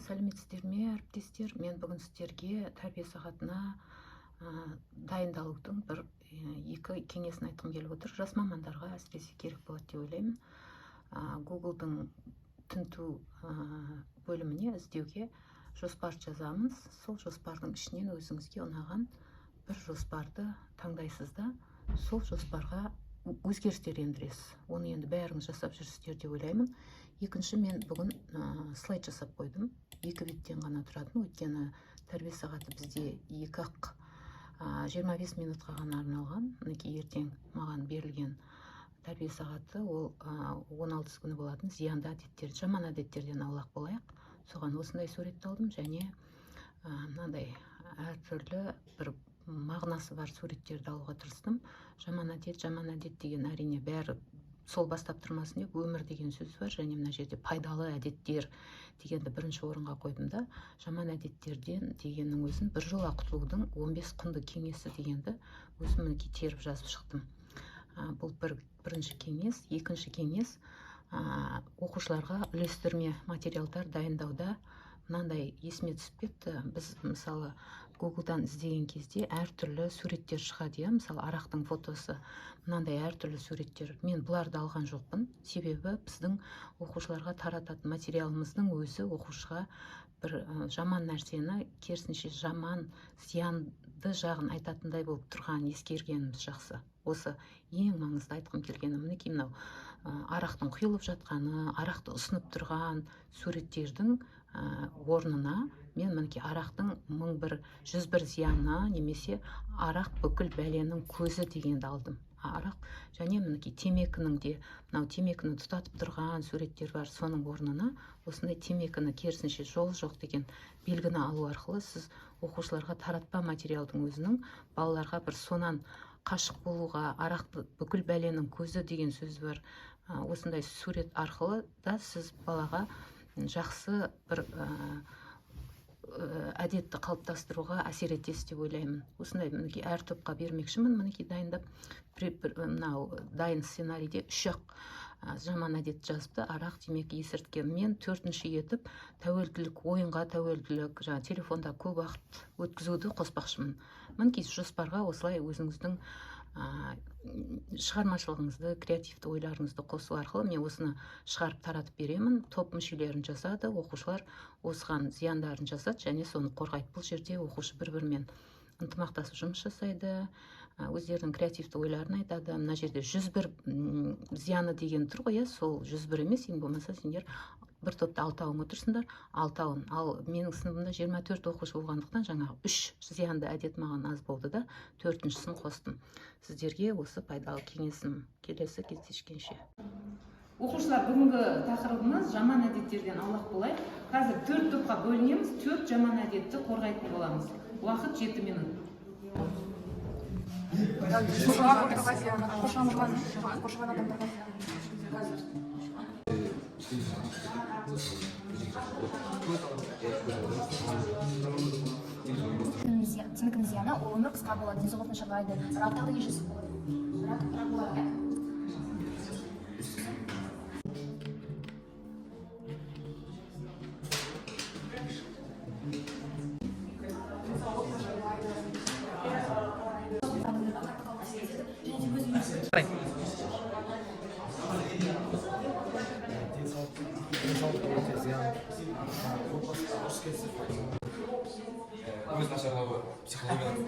Сәлеметсіздер ме, әріптестер? Мен бүгін сіздерге тәрбие сағатына дайындалудың екі кеңесін айтқым келіп отыр. Жас мамандарға әсіресе керек болады деп ойлаймын. Google-дың тінту бөліміне іздеуге жоспар жазамыз. Сол жоспардың ішінен өзіңізге ұнаған бір жоспарды таңдайсыз да, сол жоспарға өзгерістер ендіресіз. Оны енді бәріңіз жасап жүрсіздер деп ойлаймын. Екінші, мен бүгін слайд жасап қойдым. 2 беттен ғана тұратын, өйткені тәрбие сағаты бізде 25 минутқа ғана арналған. Мінекей ертең маған берілген тәрбие сағаты ол 16 күні болатын. Зиянды әдеттер, жаман әдеттерден аулақ болайық. Соған осындай суретті алдым, және мынандай әртүрлі бір мағынасы бар суреттерді алуға тырыстым. Жаман әдет деген әрине бәрі сол бастап тұрмасын деп, өмір деген сөз бар, және мына жерде пайдалы әдеттер дегенді бірінші орынға қойдым да, жаман әдеттерден дегеннің өзін біржола құтылудың 15 құнды кеңесі дегенді өзім мінекей теріп жазып шықтым. Бұл бірінші кеңес. Екінші кеңес, оқушыларға үлестірме материалдар дайындауда мынандай есіме түсіп кетті. Біз мысалы Google-дан іздеген кезде әртүрлі суреттер шығады. Мысалы арақтың фотосы, мынандай әртүрлі суреттер. Мен бұларды алған жоқпын. Себебі біздің оқушыларға тарататын материалымыздың өзі оқушыға бір жаман нәрсені, керісінше жаман, зиянды жағын айтатындай болып тұрған ескергеніміз жақсы. Осы ең маңызды айтқым келгені, мінекей мынау арақтың құйылып жатқаны, арақты ұсынып тұрған суреттердің орнына мен мінекей арақтың 101 зияны, немесе арақ бүкіл бәленің көзі дегенді алдым. Арақ және мінекей темекінің де, мынау темекіні тұтатып тұрған суреттер бар, соның орнына осындай темекіні керісінше жол жоқ деген белгіні алу арқылы сіз оқушыларға таратпа материалдың өзінің балаларға бір сонан қашық болуға, арақ бүкіл бәленің көзі деген сөз бар, осындай сурет арқылы да сіз балаға жақсы бір әдетті қалыптастыруға әсер етесіз деп ойлаймын. Осындай мінекей әр топқа бермекшімін, мінекей дайындап. Мынау дайын сценарийде 3-ақ жаман әдет жазыпты: арақ, темекі, есірткі. Мен 4-ші етіп тәуелділік, ойынға тәуелділік, телефонда көп уақыт өткізуді қоспақшымын. Мінекей жоспарға осылай өзіңіздің шығармашылығыңызды, креативті ойларыңызды қосу арқылы мен осыны шығарып таратып беремін. Топ мүшелерін жасады, оқушылар осыған зияндарын жасады, және соны қорғайды. Бұл жерде оқушы бір-бірімен ынтымақтасып жұмыс жасайды, өздерінің креативті ойларын айтады. Мына жерде 101 зияны деген тұр ғой, сол 101 емес, ең болмаса сендер бір топта 6-ауың отырсыңдар, 6-ауын. Ал менің сыныбымда 24 оқушы болғандықтан жаңағы 3 зиянды әдет маған аз болды да, 4-шісін қостым. Сіздерге осы пайдалы кеңесім. Келесі кездескенше. Оқушылар, бүгінгі тақырыбымыз жаман әдеттерден аулақ болайық. Қазір 4 топқа бөлінеміз, 4 жаман әдетті қорғайтын боламыз. Уақыт 7 минут. Темекінің зияны ол өмір қысқа болады, денсаулықты нашарлайды, рактағы ешесі болады. Рак болады. Өз нашарлауы психологияның